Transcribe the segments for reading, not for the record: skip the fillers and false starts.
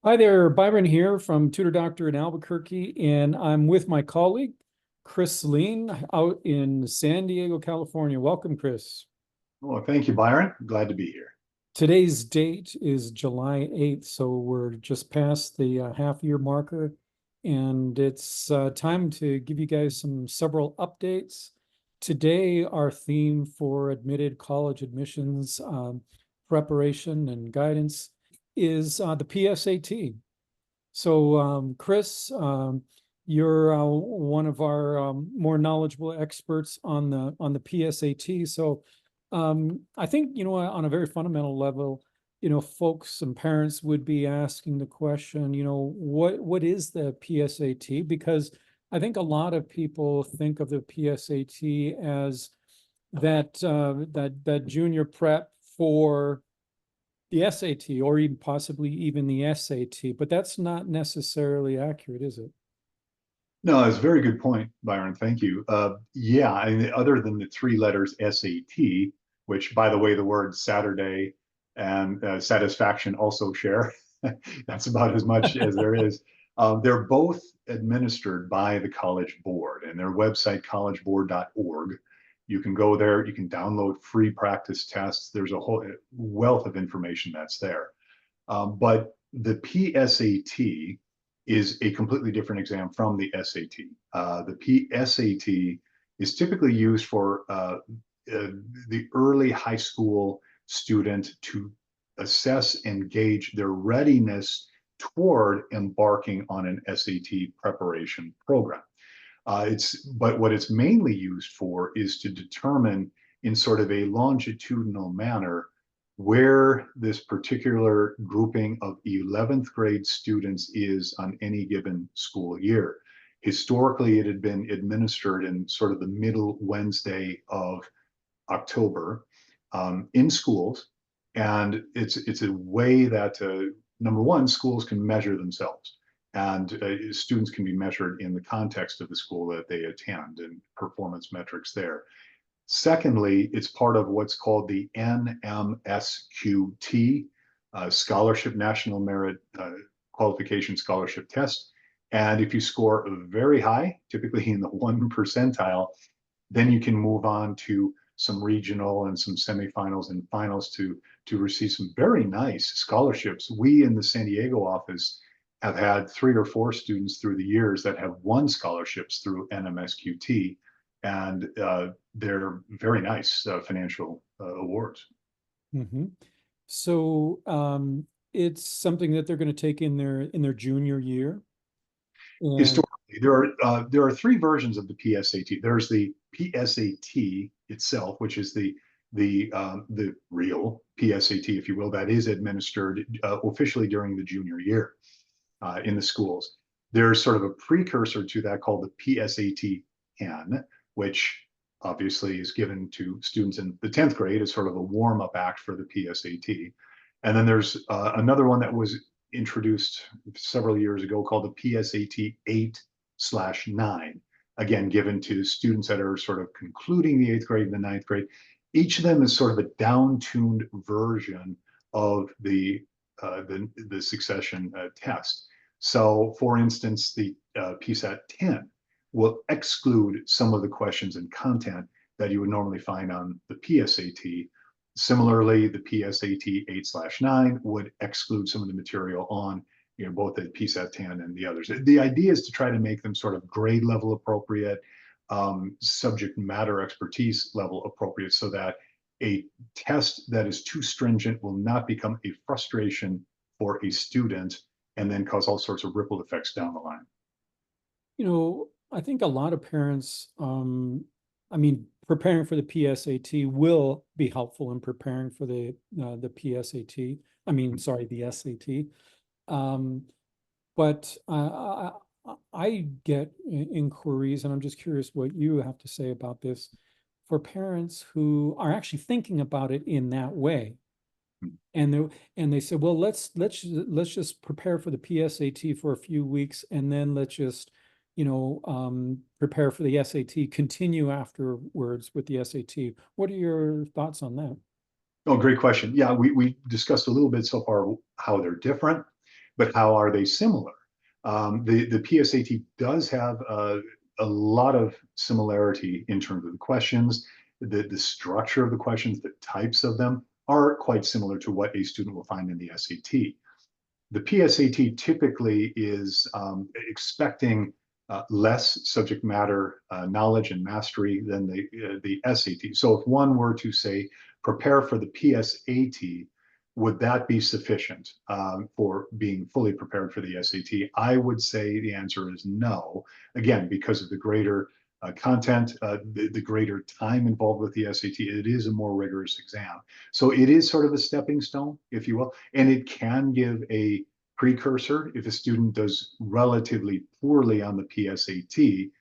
Hi there, Byron here from Tutor Doctor in Albuquerque, and I'm with my colleague, Chris Lien, out in San Diego, California. Welcome, Chris. Well, thank you, Byron. Glad to be here. Today's date is July 8th, so we're just past the half-year marker, and it's time to give you guys several updates. Today, our theme for admitted college admissions preparation and guidance is the PSAT. So, Chris, you're one of our more knowledgeable experts on the PSAT. So, I think on a very fundamental level, folks and parents would be asking the question, what is the PSAT? Because I think a lot of people think of the PSAT as that junior prep for the SAT or even possibly even the SAT, but that's not necessarily accurate, is it? No, it's a very good point, Byron. Thank you. Yeah, other than the three letters SAT, which, by the way, the words Saturday and satisfaction also share, that's about as much as there is. They're both administered by the College Board, and their website, collegeboard.org. You can go there, you can download free practice tests. There's a whole wealth of information that's there. But the PSAT is a completely different exam from the SAT. The PSAT is typically used for the early high school student to assess and gauge their readiness toward embarking on an SAT preparation program. But what it's mainly used for is to determine in sort of a longitudinal manner where this particular grouping of 11th grade students is on any given school year. Historically, it had been administered in sort of the middle Wednesday of October in schools. And it's a way that, number one, schools can measure themselves. And students can be measured in the context of the school that they attend and performance metrics there. Secondly, it's part of what's called the NMSQT, Scholarship National Merit Qualification Scholarship Test. And if you score very high, typically in the 1 percentile, then you can move on to some regional and some semifinals and finals to receive some very nice scholarships. We in the San Diego office have had 3 or 4 students through the years that have won scholarships through NMSQT, and they're very nice financial awards. Mm-hmm. So it's something that they're going to take in their junior year. And Historically, there are three versions of the PSAT. There's the PSAT itself, which is the real PSAT, if you will, that is administered officially during the junior year in the schools. There's sort of a precursor to that called the PSAT 10, which obviously is given to students in the 10th grade as sort of a warm-up act for the PSAT. And then there's another one that was introduced several years ago called the PSAT 8/9, again, given to students that are sort of concluding the 8th grade and the 9th grade. Each of them is sort of a down-tuned version of the succession test. So, for instance, the PSAT 10 will exclude some of the questions and content that you would normally find on the PSAT. Similarly, the PSAT 8/9 would exclude some of the material on both the PSAT 10 and the others. The idea is to try to make them sort of grade level appropriate, subject matter expertise level appropriate, so that a test that is too stringent will not become a frustration for a student and then cause all sorts of ripple effects down the line. I think a lot of parents, I mean, preparing for the PSAT will be helpful in preparing for the PSAT. I mean, sorry, the SAT. But I get inquiries, and I'm just curious what you have to say about this for parents who are actually thinking about it in that way. And they said, well, let's just prepare for the PSAT for a few weeks, and then let's just prepare for the SAT, continue afterwards with the SAT. What are your thoughts on that? Oh, great question. Yeah, we discussed a little bit so far how they're different, but how are they similar? The PSAT does have a lot of similarity in terms of the questions, the structure of the questions, the types of them are quite similar to what a student will find in the SAT. The PSAT typically is expecting less subject matter knowledge and mastery than the SAT. So if one were to say prepare for the PSAT, would that be sufficient for being fully prepared for the SAT? I would say the answer is no. Again, because of the greater content, the greater time involved with the SAT, it is a more rigorous exam. So it is sort of a stepping stone, if you will, and it can give a precursor. If a student does relatively poorly on the PSAT,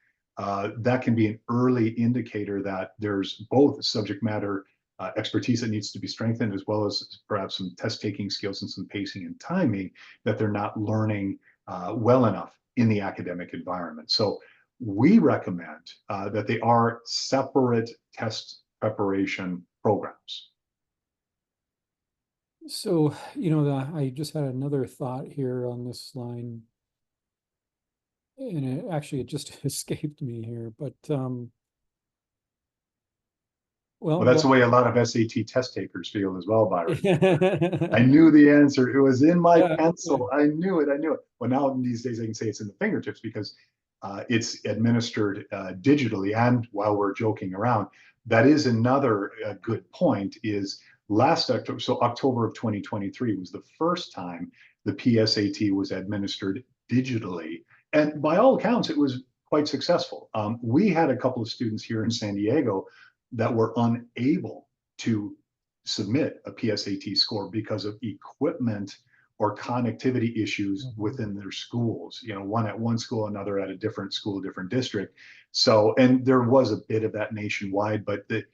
that can be an early indicator that there's both subject matter expertise that needs to be strengthened, as well as perhaps some test taking skills and some pacing and timing that they're not learning well enough in the academic environment. So we recommend that they are separate test preparation programs. So, I just had another thought here on this line, and it just escaped me here, but Well, well, that's the way a lot of SAT test takers feel as well, Byron. I yeah, knew the answer. It was in my yeah. pencil. I knew it. I knew it. Well, now these days I can say it's in the fingertips because it's administered digitally. And while we're joking around, that is another good point. Is last October, so October of 2023 was the first time the PSAT was administered digitally, and by all accounts, it was quite successful. We had a couple of students here in San Diego that were unable to submit a PSAT score because of equipment or connectivity issues Mhm. within their schools. One at one school, another at a different school, different district. So, and there was a bit of that nationwide, but the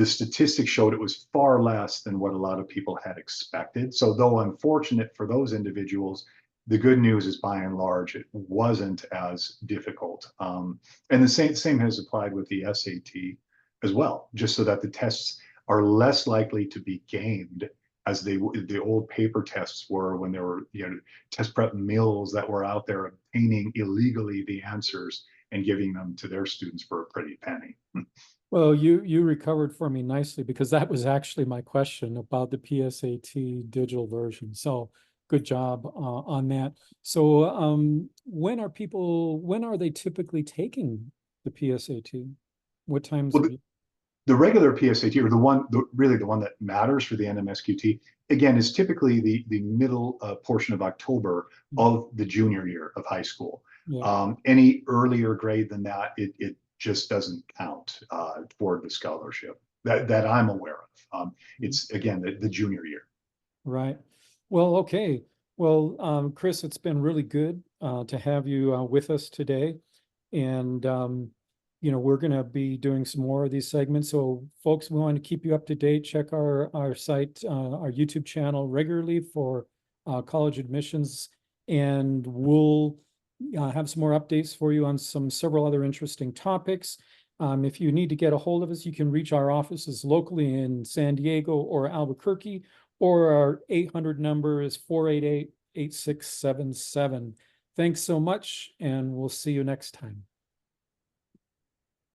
statistics showed it was far less than what a lot of people had expected. So, though unfortunate for those individuals, the good news is by and large, it wasn't as difficult. And the same has applied with the SAT as well, just so that the tests are less likely to be gamed as the old paper tests were, when there were test prep mills that were out there obtaining illegally the answers and giving them to their students for a pretty penny. Well, you recovered for me nicely, because that was actually my question about the PSAT digital version. So good job on that. So when are they typically taking the PSAT? What times Well, of the regular PSAT, or really the one that matters for the NMSQT, again, is typically the middle portion of October year? of the junior year of high school. Yeah. Any earlier grade than that, it just doesn't count toward the scholarship that I'm aware of. Mhm. It's again the junior year. Right. Well, okay. Well, Chris, it's been really good to have you with us today. And, we're going to be doing some more of these segments. So, folks, we want to keep you up to date. Check our site, our YouTube channel regularly for college admissions. And we'll have some more updates for you on several other interesting topics. If you need to get a hold of us, you can reach our offices locally in San Diego or Albuquerque, or our 800 number is 488-8677. Thanks so much, and we'll see you next time.